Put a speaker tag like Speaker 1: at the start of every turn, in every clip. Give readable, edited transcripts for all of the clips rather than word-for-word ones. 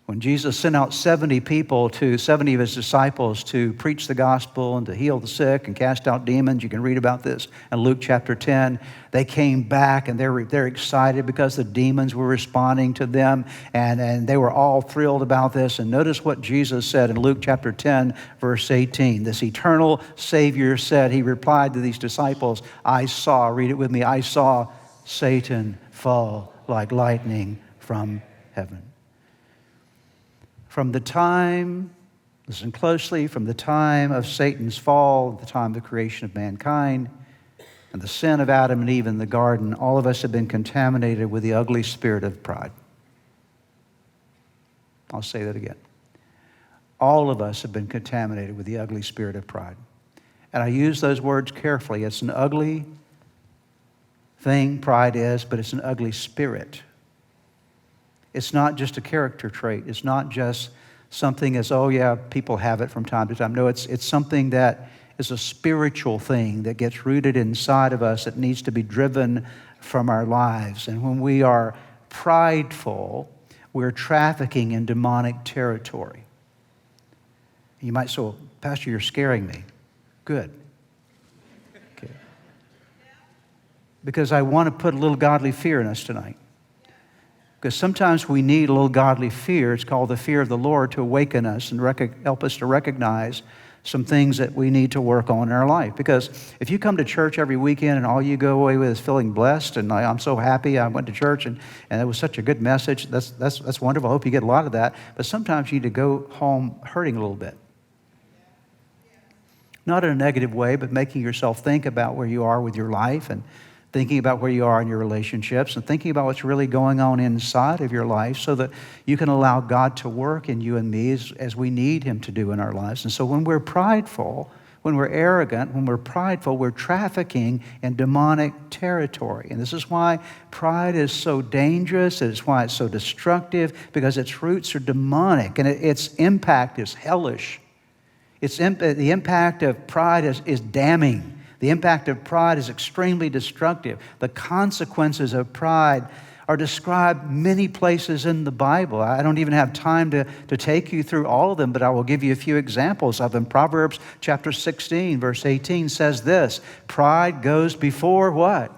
Speaker 1: When Jesus sent out 70 of his disciples to preach the gospel and to heal the sick and cast out demons, you can read about this in Luke chapter 10. They came back and they're excited because the demons were responding to them, and they were all thrilled about this. And notice what Jesus said in Luke chapter 10, verse 18. This eternal Savior said, he replied to these disciples, read it with me, I saw Satan fall like lightning from heaven. From the time, listen closely, from the time of Satan's fall, the time of the creation of mankind, and the sin of Adam and Eve in the garden, all of us have been contaminated with the ugly spirit of pride. I'll say that again. All of us have been contaminated with the ugly spirit of pride. And I use those words carefully. It's an ugly thing, pride is, but it's an ugly spirit. It's not just a character trait. It's not just something as, oh yeah, people have it from time to time. No, it's something that is a spiritual thing that gets rooted inside of us that needs to be driven from our lives. And when we are prideful, we're trafficking in demonic territory. You might say, well, Pastor, you're scaring me. Good. Okay. Because I want to put a little godly fear in us tonight. Because sometimes we need a little godly fear. It's called the fear of the Lord to awaken us and help us to recognize some things that we need to work on in our life. Because if you come to church every weekend and all you go away with is feeling blessed and I'm so happy I went to church and it was such a good message, that's wonderful. I hope you get a lot of that. But sometimes you need to go home hurting a little bit. Not in a negative way, but making yourself think about where you are with your life and thinking about where you are in your relationships and thinking about what's really going on inside of your life so that you can allow God to work in you and me as we need Him to do in our lives. And so when we're prideful, when we're arrogant, when we're prideful, we're trafficking in demonic territory. And this is why pride is so dangerous. It's why it's so destructive, because its roots are demonic and its impact is hellish. The impact of pride is damning. The impact of pride is extremely destructive. The consequences of pride are described many places in the Bible. I don't even have time to take you through all of them, but I will give you a few examples of them. Proverbs chapter 16, verse 18 says this, pride goes before what?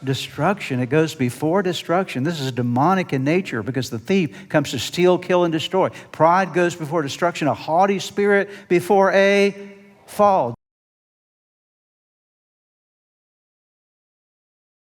Speaker 1: Destruction. It goes before destruction. This is demonic in nature because the thief comes to steal, kill, and destroy. Pride goes before destruction, a haughty spirit before a fall.